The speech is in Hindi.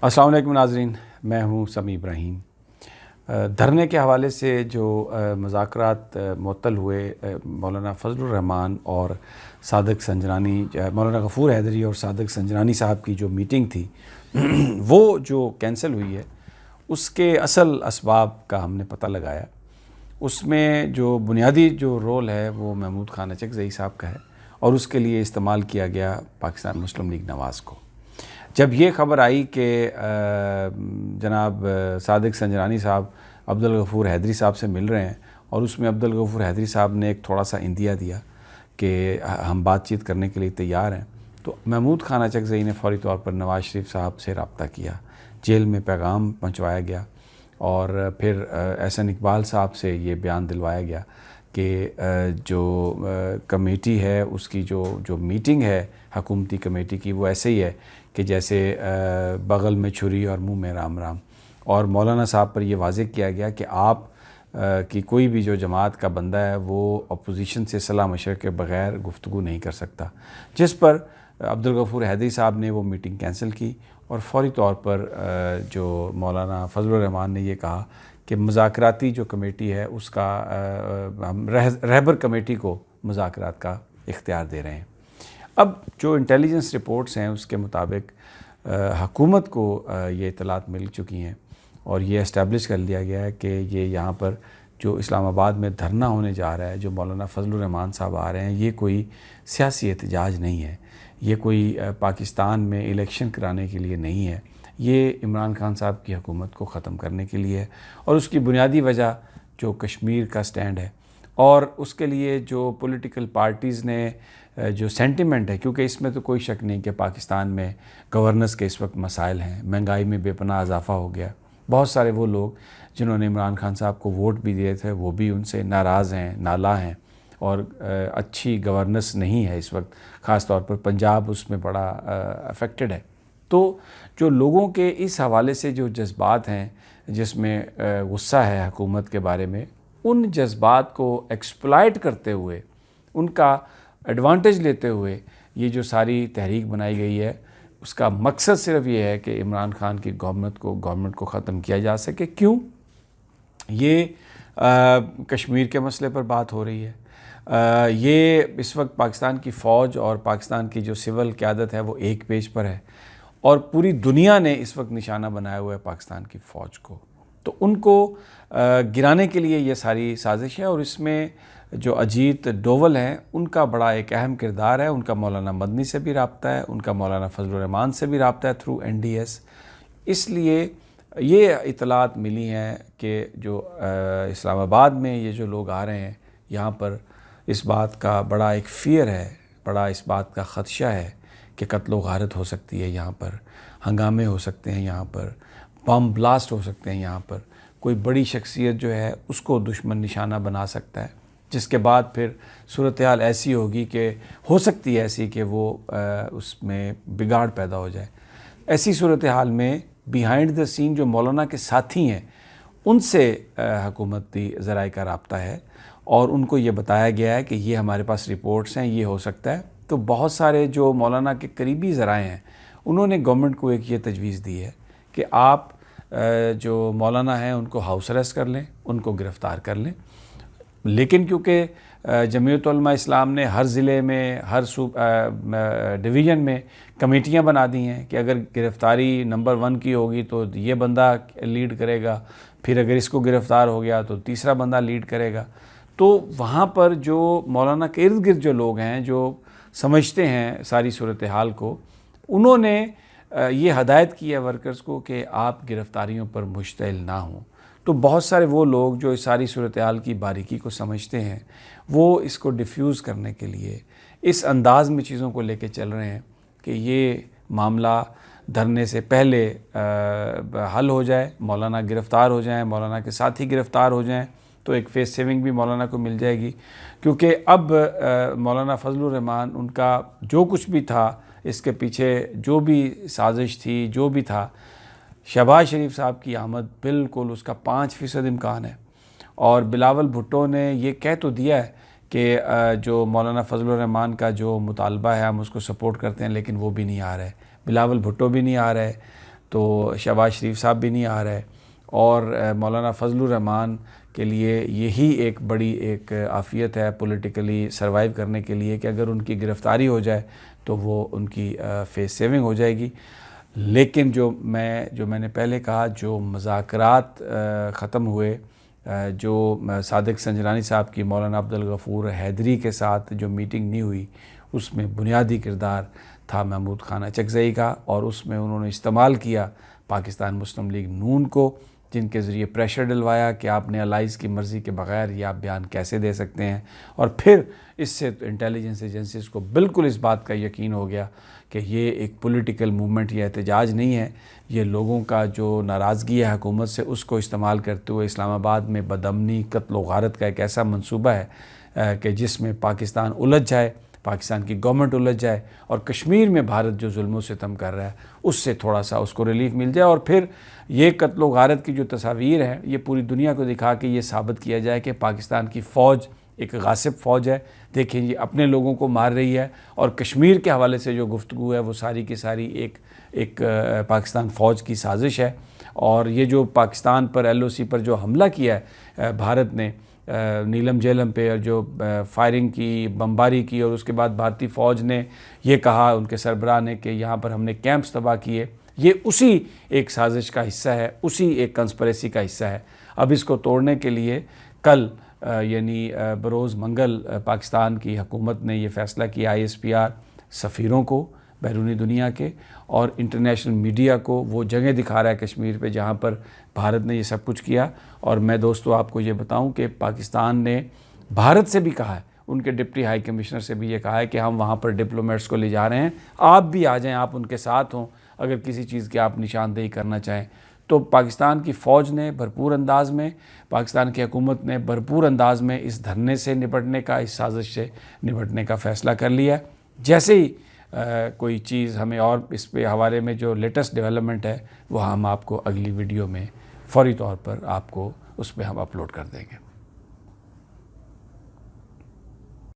अस्सलाम वालेकुम नाज़रीन, मैं हूँ समी इब्राहीम। धरने के हवाले से जो मुज़ाकरात मुअत्तल हुए मौलाना फजलुर रहमान और सादिक संजरानी, मौलाना गफ़ूर हैदरी और सादिक संजरानी साहब की जो मीटिंग थी वो जो कैंसिल हुई है, उसके असल असबाब का हमने पता लगाया। उसमें जो बुनियादी जो रोल है वो महमूद खान अचकज़ई साहब का है और उसके लिए इस्तेमाल किया गया पाकिस्तान मुस्लिम लीग नवाज़ को। जब ये ख़बर आई कि जनाब सादिक संजरानी साहब अब्दुल गफ़ूर हैदरी साहब से मिल रहे हैं और उसमें अब्दुल गफ़ूर हैदरी साहब ने एक थोड़ा सा इंदिया दिया कि हम बातचीत करने के लिए तैयार हैं, तो महमूद खान अचकज़ई ने फ़ौरी तौर पर नवाज़ शरीफ साहब से रब्ता किया। जेल में पैगाम पहुँचवाया गया और फिर एहसन इकबाल साहब से ये बयान दिलवाया गया कि जो कमेटी है उसकी जो मीटिंग है हुकूमती कमेटी की, वो ऐसे ही है कि जैसे बग़ल में छुरी और मुंह में राम राम। और मौलाना साहब पर यह वाज़ेह किया गया कि आप कि कोई भी जो जमात का बंदा है वो अपोजिशन से सलाह मशवरे के बग़ैर गुफ्तगू नहीं कर सकता, जिस पर अब्दुल गफ़ूर हैदरी साहब ने वो मीटिंग कैंसिल की और फ़ौरी तौर पर जो मौलाना फजलुर रहमान ने ये कहा कि मुज़ाकराती जो कमेटी है उसका हम रहबर कमेटी को मुज़ाकरात का इख्तियार दे रहे हैं। अब जो इंटेलिजेंस रिपोर्ट्स हैं उसके मुताबिक हुकूमत को ये इत्तलात मिल चुकी हैं और ये इस्टेब्लिश कर लिया गया है कि ये यहाँ पर जो इस्लामाबाद में धरना होने जा रहा है, जो मौलाना फजलुर रहमान साहब आ रहे हैं, ये कोई सियासी एहतजाज नहीं है, ये कोई पाकिस्तान में इलेक्शन कराने के लिए नहीं है, ये इमरान खान साहब की हुकूमत को ख़त्म करने के लिए है। और उसकी बुनियादी वजह जो कश्मीर का स्टैंड है और उसके लिए जो पॉलिटिकल पार्टीज़ ने जो सेंटिमेंट है, क्योंकि इसमें तो कोई शक नहीं कि पाकिस्तान में गवर्नेंस के इस वक्त मसाइल हैं, महंगाई में बेपनाह इजाफ़ा हो गया। बहुत सारे वो लोग जिन्होंने इमरान खान साहब को वोट भी दिए थे वो भी उनसे नाराज़ हैं, नाला हैं और अच्छी गवर्नेंस नहीं है इस वक्त, ख़ास तौर पर पंजाब उसमें बड़ा अफेक्टेड है। तो जो लोगों के इस हवाले से जो जज्बात हैं, जिसमें गुस्सा है हुकूमत के बारे में, उन जज्बात को एक्सप्लॉइट करते हुए, उनका एडवांटेज लेते हुए ये जो सारी तहरीक बनाई गई है, उसका मकसद सिर्फ ये है कि इमरान खान की गवर्नमेंट को ख़त्म किया जा सके। क्यों? ये कश्मीर के मसले पर बात हो रही है, ये इस वक्त पाकिस्तान की फ़ौज और पाकिस्तान की जो सिविल क़यादत है वो एक पेज पर है और पूरी दुनिया ने इस वक्त निशाना बनाया हुआ है पाकिस्तान की फ़ौज को। तो उनको गिराने के लिए ये सारी साजिश है और इसमें जो अजीत डोवल हैं उनका बड़ा एक अहम किरदार है। उनका मौलाना मदनी से भी रब्ता है, उनका मौलाना फजलुर रहमान से भी रब्ता है थ्रू NDS। इसलिए ये इतलात मिली हैं कि जो इस्लामाबाद में ये जो लोग आ रहे हैं यहाँ पर, इस बात का बड़ा एक फ़ियर है, बड़ा इस बात का ख़दशा है कि कत्ल व गारत हो सकती है, यहाँ पर हंगामे हो सकते हैं, यहाँ पर बम ब्लास्ट हो सकते हैं, यहाँ पर कोई बड़ी शख्सियत जो है उसको दुश्मन निशाना बना सकता है, जिसके बाद फिर सूरत हाल ऐसी होगी कि हो सकती है ऐसी कि वो उसमें बिगाड़ पैदा हो जाए। ऐसी सूरत हाल में बिहाइंड द सीन जो मौलाना के साथी हैं उनसे हुकूमती ज़राए का रब्ता है और उनको ये बताया गया है कि ये हमारे पास रिपोर्ट्स हैं, ये हो सकता है। तो बहुत सारे जो मौलाना के करीबी ज़राए हैं उन्होंने गवर्नमेंट को एक ये तजवीज़ दी है कि आप जो मौलाना हैं उनको हाउस अरेस्ट कर लें, उनको गिरफ़्तार कर लें। लेकिन क्योंकि जमीयत उलमा इस्लाम ने हर ज़िले में, हर डिवीज़न में कमेटियां बना दी हैं कि अगर गिरफ़्तारी नंबर 1 की होगी तो ये बंदा लीड करेगा, फिर अगर इसको गिरफ़्तार हो गया तो तीसरा बंदा लीड करेगा। तो वहाँ पर जो मौलाना के इर्द गिर्द जो लोग हैं, जो समझते हैं सारी सूरत हाल को, उन्होंने ये हदायत की है वर्कर्स को कि आप गिरफ़्तारियों पर मुश्तइल ना हों। तो बहुत सारे वो लोग जो इस सारी सूरत हाल की बारीकी को समझते हैं वो इसको डिफ्यूज़ करने के लिए इस अंदाज़ में चीज़ों को लेके चल रहे हैं कि ये मामला धरने से पहले हल हो जाए, मौलाना गिरफ़्तार हो जाएं, मौलाना के साथी गिरफ़्तार हो जाएं, तो एक फेस सेविंग भी मौलाना को मिल जाएगी। क्योंकि अब मौलाना फजलुर रहमान, उनका जो कुछ भी था, इसके पीछे जो भी साजिश थी, जो भी था, शहबाज शरीफ साहब की आमद बिल्कुल उसका 5% इम्कान है। और बिलावल भुट्टो ने ये कह तो दिया है कि जो मौलाना फजलुर रहमान का जो मुतालबा है हम उसको सपोर्ट करते हैं, लेकिन वो भी नहीं आ रहा है, बिलावल भुट्टो भी नहीं आ रहा है, तो शहबाज शरीफ साहब भी नहीं आ रहे, और मौलाना फजलुर रहमान के लिए यही एक बड़ी एक आफ़ियत है पॉलिटिकली सर्वाइव करने के लिए कि अगर उनकी गिरफ़्तारी हो जाए तो वो उनकी फेस सेविंग हो जाएगी। लेकिन जो मैंने पहले कहा, जो मुज़ाकरात ख़त्म हुए, जो सादिक संजरानी साहब की मौलाना अब्दुल गफ़ूर हैदरी के साथ जो मीटिंग नहीं हुई, उसमें बुनियादी किरदार था महमूद खान अचकज़ई का, और उसमें उन्होंने इस्तेमाल किया पाकिस्तान मुस्लिम लीग नून को, जिनके ज़रिए प्रेशर डलवाया कि आपने अलाइज़ की मर्ज़ी के बग़ैर ये आप बयान कैसे दे सकते हैं। और फिर इससे तो इंटेलिजेंस एजेंसीज़ को बिल्कुल इस बात का यकीन हो गया कि ये एक पॉलिटिकल मूवमेंट या एहतजाज नहीं है, ये लोगों का जो नाराज़गी है हुकूमत से उसको इस्तेमाल करते हुए इस्लामाबाद में बदअमनी, कत्ल व गारत का एक ऐसा मंसूबा है कि जिसमें पाकिस्तान उलझ जाए, पाकिस्तान की गवर्नमेंट उलझ जाए, और कश्मीर में भारत जो जुल्म सितम कर रहा है उससे थोड़ा सा उसको रिलीफ मिल जाए, और फिर ये कत्ल व गारत की जो तस्वीर है ये पूरी दुनिया को दिखा के ये साबित किया जाए कि पाकिस्तान की फ़ौज एक गासिब फ़ौज है। देखिए ये अपने लोगों को मार रही है, और कश्मीर के हवाले से जो गुफ्तगू है वो सारी की सारी एक पाकिस्तान फ़ौज की साजिश है। और ये जो पाकिस्तान पर LOC पर जो हमला किया है भारत ने नीलम झेलम पे, और जो फायरिंग की, बमबारी की, और उसके बाद भारतीय फ़ौज ने ये कहा उनके सरबराह ने कि यहाँ पर हमने कैंप्स तबाह किए, ये उसी एक साजिश का हिस्सा है, उसी एक कंस्पिरेसी का हिस्सा है। अब इसको तोड़ने के लिए कल यानी बरोज़ मंगल पाकिस्तान की हुकूमत ने यह फ़ैसला किया ISPR सफ़ीरों को बैरूनी दुनिया के और इंटरनेशनल मीडिया को वो जगह दिखा रहा है कश्मीर पे जहाँ पर भारत ने ये सब कुछ किया। और मैं दोस्तों आपको ये बताऊं कि पाकिस्तान ने भारत से भी कहा है, उनके डिप्टी हाई कमिश्नर से भी ये कहा है कि हम वहाँ पर डिप्लोमेट्स को ले जा रहे हैं, आप भी आ जाएँ, आप उनके साथ हों अगर किसी चीज़ की आप निशानदेही करना चाहें। तो पाकिस्तान की फ़ौज ने भरपूर अंदाज़ में, पाकिस्तान की हुकूमत ने भरपूर अंदाज़ में इस धरने से निपटने का, इस साजिश से निपटने का फ़ैसला कर लिया। जैसे ही कोई चीज़ हमें और इस पे हवाले में जो लेटेस्ट डेवलपमेंट है वो हम आपको अगली वीडियो में फ़ौरी तौर पर आपको उस पर हम अपलोड कर देंगे।